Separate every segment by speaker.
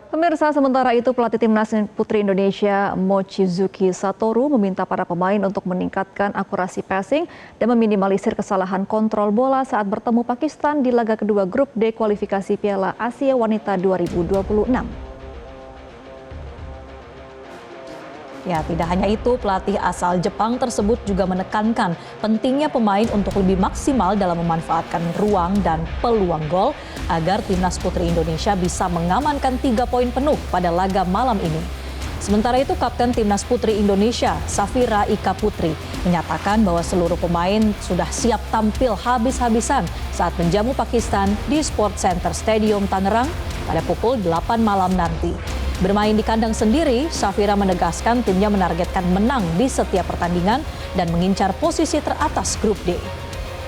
Speaker 1: Pemirsa, sementara itu pelatih Timnas Putri Indonesia Mochizuki Satoru meminta para pemain untuk meningkatkan akurasi passing dan meminimalisir kesalahan kontrol bola saat bertemu Pakistan di laga kedua grup D kualifikasi Piala Asia Wanita 2026.
Speaker 2: Ya, tidak hanya itu, pelatih asal Jepang tersebut juga menekankan pentingnya pemain untuk lebih maksimal dalam memanfaatkan ruang dan peluang gol agar Timnas Putri Indonesia bisa mengamankan 3 poin penuh pada laga malam ini. Sementara itu, Kapten Timnas Putri Indonesia, Safira Ika Putri, menyatakan bahwa seluruh pemain sudah siap tampil habis-habisan saat menjamu Pakistan di Sport Center Stadium Tangerang pada pukul 8 malam nanti. Bermain di kandang sendiri, Safira menegaskan timnya menargetkan menang di setiap pertandingan dan mengincar posisi teratas grup D.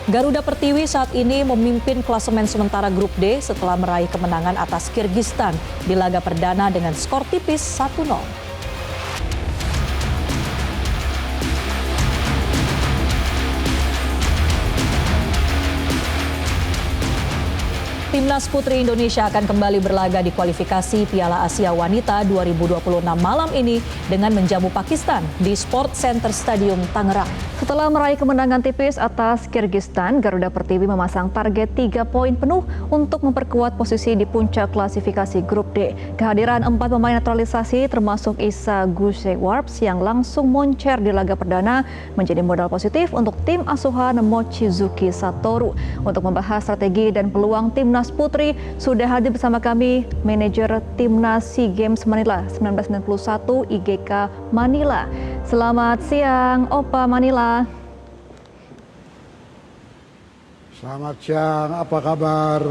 Speaker 2: Garuda Pertiwi saat ini memimpin klasemen sementara grup D setelah meraih kemenangan atas Kirgistan di laga perdana dengan skor tipis 1-0. Timnas Putri Indonesia akan kembali berlaga di kualifikasi Piala Asia Wanita 2026 malam ini dengan menjamu Pakistan di Sport Center Stadium Tangerang.
Speaker 1: Setelah meraih kemenangan tipis atas Kirgistan, Garuda Pertiwi memasang target 3 poin penuh untuk memperkuat posisi di puncak klasifikasi grup D. Kehadiran 4 pemain naturalisasi termasuk Isa Gusewarbs yang langsung moncer di laga perdana menjadi modal positif untuk tim asuhan Mochizuki Satoru. Untuk membahas strategi dan peluang Timnas Putri, sudah hadir bersama kami manajer Timnas SEA Games Manila 1991 IGK Manila. Selamat siang, Opa Manila.
Speaker 3: Selamat siang, apa kabar?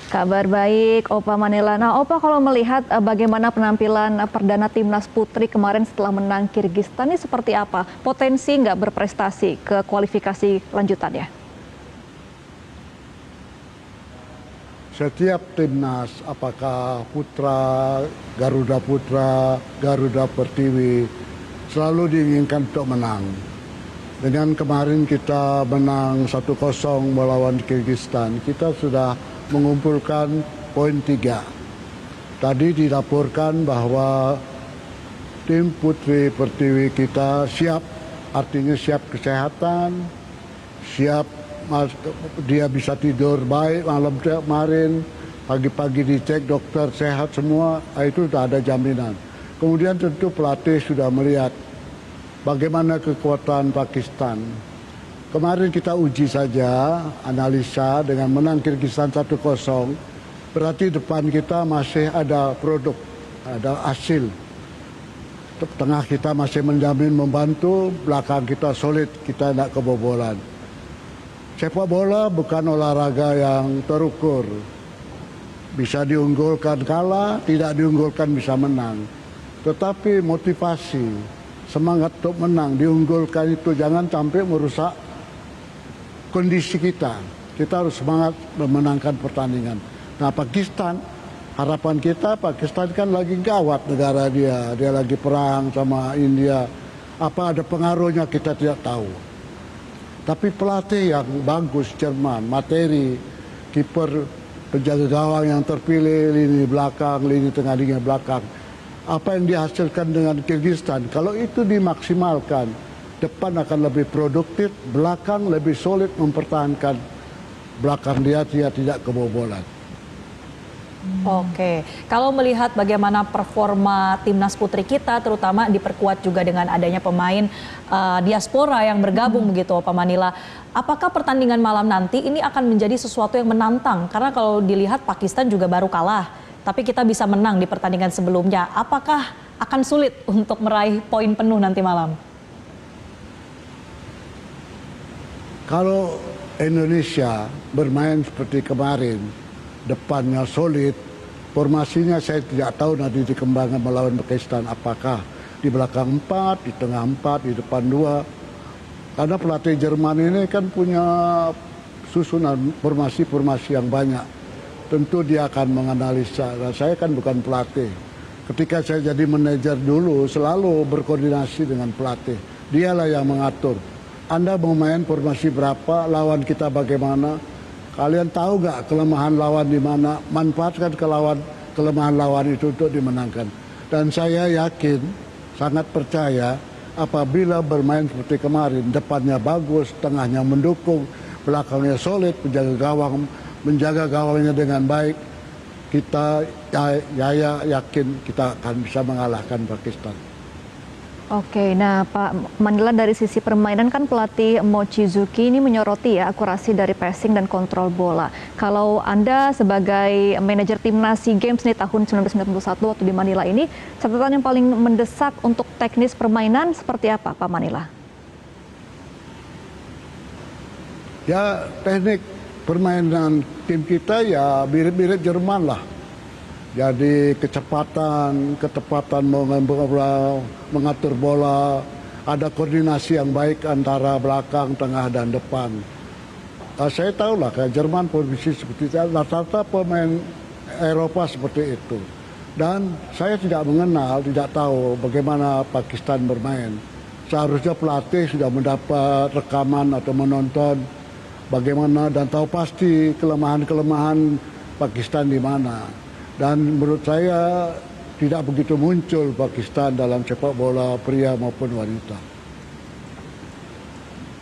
Speaker 1: Kabar baik, Opa Manila. Nah, Opa kalau melihat bagaimana penampilan perdana Timnas Putri kemarin setelah menang Kirgistan ini seperti apa? Potensi nggak berprestasi ke kualifikasi lanjutannya?
Speaker 3: Setiap timnas, apakah Putra, Garuda Putra, Garuda Pertiwi, selalu diinginkan untuk menang. Dengan kemarin kita menang 1-0 melawan Kirgistan, kita sudah mengumpulkan poin 3. Tadi dilaporkan bahwa tim Putri Pertiwi kita siap, artinya siap kesehatan, siap dia bisa tidur baik malam kemarin, pagi-pagi dicek dokter sehat semua, itu sudah ada jaminan. Kemudian tentu pelatih sudah melihat bagaimana kekuatan Pakistan. Kemarin kita uji saja, analisa dengan menang Kirgistan 1-0, berarti depan kita masih ada produk, ada hasil. Tengah kita masih menjamin membantu, belakang kita solid, kita tidak kebobolan. Sepak bola bukan olahraga yang terukur. Bisa diunggulkan kalah, tidak diunggulkan bisa menang. Tetapi motivasi, semangat untuk menang, diunggulkan itu jangan sampai merusak kondisi kita. Kita harus semangat memenangkan pertandingan. Nah, Pakistan, harapan kita Pakistan kan lagi gawat negara dia. Dia lagi perang sama India. Apa ada pengaruhnya kita tidak tahu. Tapi pelatih yang bagus, Jerman, materi, kiper, penjaga gawang yang terpilih, lini belakang, lini tengah, lini belakang. Apa yang dihasilkan dengan Kirgistan, kalau itu dimaksimalkan, depan akan lebih produktif, belakang lebih solid mempertahankan belakang dia tidak kebobolan.
Speaker 2: Oke, kalau melihat bagaimana performa Timnas Putri kita, terutama diperkuat juga dengan adanya pemain diaspora yang bergabung begitu, Pak Manila. Apakah pertandingan malam nanti ini akan menjadi sesuatu yang menantang? Karena kalau dilihat Pakistan juga baru kalah, tapi kita bisa menang di pertandingan sebelumnya. Apakah akan sulit untuk meraih poin penuh nanti malam?
Speaker 3: Kalau Indonesia bermain seperti kemarin, depannya solid, formasinya saya tidak tahu nanti dikembangkan melawan Pakistan, apakah di belakang 4, di tengah 4, di depan 2. Karena pelatih Jerman ini kan punya susunan formasi-formasi yang banyak. Tentu dia akan menganalisa. Nah, saya kan bukan pelatih. Ketika saya jadi manajer dulu, selalu berkoordinasi dengan pelatih. Dialah yang mengatur. Anda mau main formasi berapa, lawan kita bagaimana. Kalian tahu nggak kelemahan lawan di mana? Manfaatkan kelemahan lawan itu untuk dimenangkan. Dan saya yakin, sangat percaya apabila bermain seperti kemarin, depannya bagus, tengahnya mendukung, belakangnya solid, menjaga gawangnya dengan baik, kita yakin kita akan bisa mengalahkan Pakistan.
Speaker 1: Oke, nah Pak Manila, dari sisi permainan kan pelatih Mochizuki ini menyoroti ya akurasi dari passing dan kontrol bola. Kalau Anda sebagai manajer timnas SEA Games nih tahun 1991 waktu di Manila ini, catatan yang paling mendesak untuk teknis permainan seperti apa Pak Manila?
Speaker 3: Ya, teknik permainan tim kita ya mirip-mirip Jerman lah. Jadi kecepatan, ketepatan mengatur bola, ada koordinasi yang baik antara belakang, tengah, dan depan. Saya tahu lah, kayak Jerman posisi seperti itu, rata-rata pemain Eropa seperti itu. Dan saya tidak mengenal, tidak tahu bagaimana Pakistan bermain. Seharusnya pelatih sudah mendapat rekaman atau menonton bagaimana dan tahu pasti kelemahan-kelemahan Pakistan di mana. Dan menurut saya tidak begitu muncul Pakistan dalam sepak bola pria maupun wanita.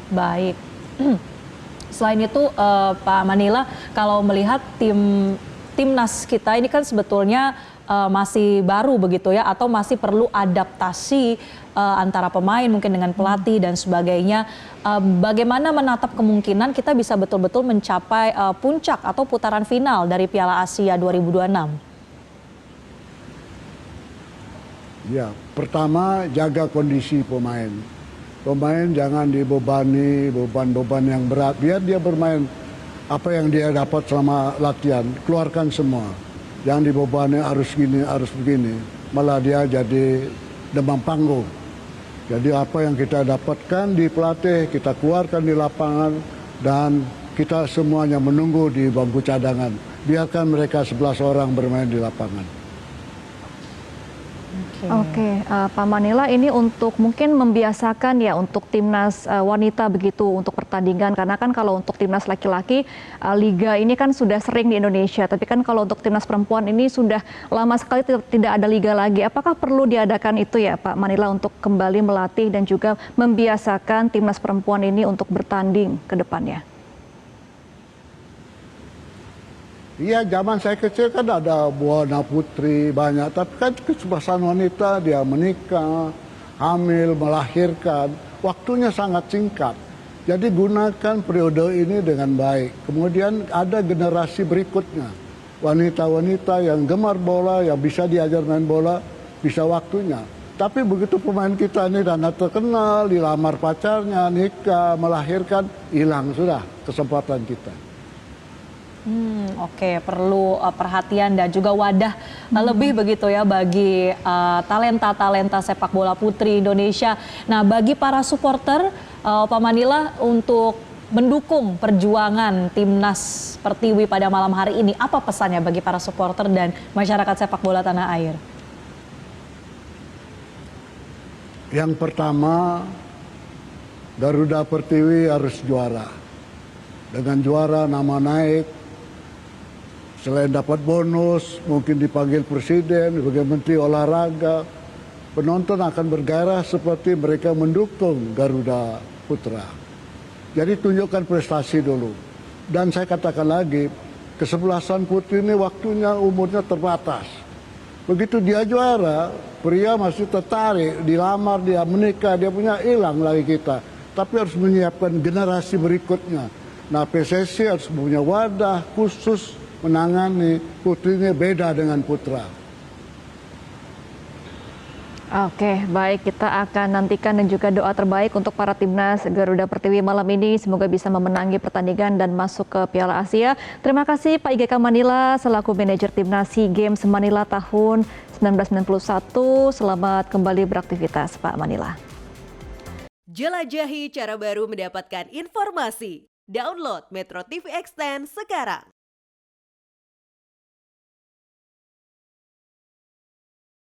Speaker 2: Baik. Selain itu Pak Manila, kalau melihat timnas kita ini kan sebetulnya masih baru begitu ya, atau masih perlu adaptasi antara pemain mungkin dengan pelatih dan sebagainya. Bagaimana menatap kemungkinan kita bisa betul-betul mencapai puncak atau putaran final dari Piala Asia 2026?
Speaker 3: Ya, pertama jaga kondisi pemain. Pemain jangan dibebani beban-beban yang berat. Biar dia bermain apa yang dia dapat selama latihan, keluarkan semua. Yang dibebani harus gini, harus begini. Malah dia jadi demam panggung. Jadi apa yang kita dapatkan di pelatih, kita keluarkan di lapangan, dan kita semuanya menunggu di bangku cadangan. Biarkan mereka 11 orang bermain di lapangan.
Speaker 1: Oke, Pak Manila, ini untuk mungkin membiasakan ya untuk timnas wanita begitu untuk pertandingan, karena kan kalau untuk timnas laki-laki liga ini kan sudah sering di Indonesia, tapi kan kalau untuk timnas perempuan ini sudah lama sekali tidak ada liga lagi. Apakah perlu diadakan itu ya Pak Manila untuk kembali melatih dan juga membiasakan timnas perempuan ini untuk bertanding ke depannya?
Speaker 3: Iya, zaman saya kecil kan ada Buana Putri banyak, tapi kan kesempatan wanita dia menikah, hamil, melahirkan, waktunya sangat singkat. Jadi gunakan periode ini dengan baik. Kemudian ada generasi berikutnya, wanita-wanita yang gemar bola, yang bisa diajar main bola, bisa waktunya. Tapi begitu pemain kita ini dana terkenal, dilamar pacarnya, nikah, melahirkan, hilang sudah kesempatan kita.
Speaker 2: Oke, perlu perhatian dan juga wadah lebih begitu ya bagi talenta-talenta sepak bola putri Indonesia. Nah, bagi para supporter Pak Manila untuk mendukung perjuangan timnas Pertiwi pada malam hari ini, apa pesannya bagi para supporter dan masyarakat sepak bola tanah air?
Speaker 3: Yang pertama, Garuda Pertiwi harus juara. Dengan juara nama naik. Selain dapat bonus, mungkin dipanggil presiden, sebagai menteri olahraga, penonton akan bergairah seperti mereka mendukung Garuda Putra. Jadi tunjukkan prestasi dulu. Dan saya katakan lagi, kesebelasan putri ini waktunya umurnya terbatas. Begitu dia juara, pria masih tertarik, dilamar, dia menikah, dia punya hilang lagi kita. Tapi harus menyiapkan generasi berikutnya. Nah, PSSI harus punya wadah khusus menangani putrinya, beda dengan putra.
Speaker 1: Oke, baik, kita akan nantikan dan juga doa terbaik untuk para timnas Garuda Pertiwi malam ini. Semoga bisa memenangi pertandingan dan masuk ke Piala Asia. Terima kasih Pak IGK Manila selaku manajer timnas SEA Games Manila tahun 1991. Selamat kembali beraktivitas Pak Manila.
Speaker 4: Jelajahi cara baru mendapatkan informasi. Download Metro TV Extend sekarang.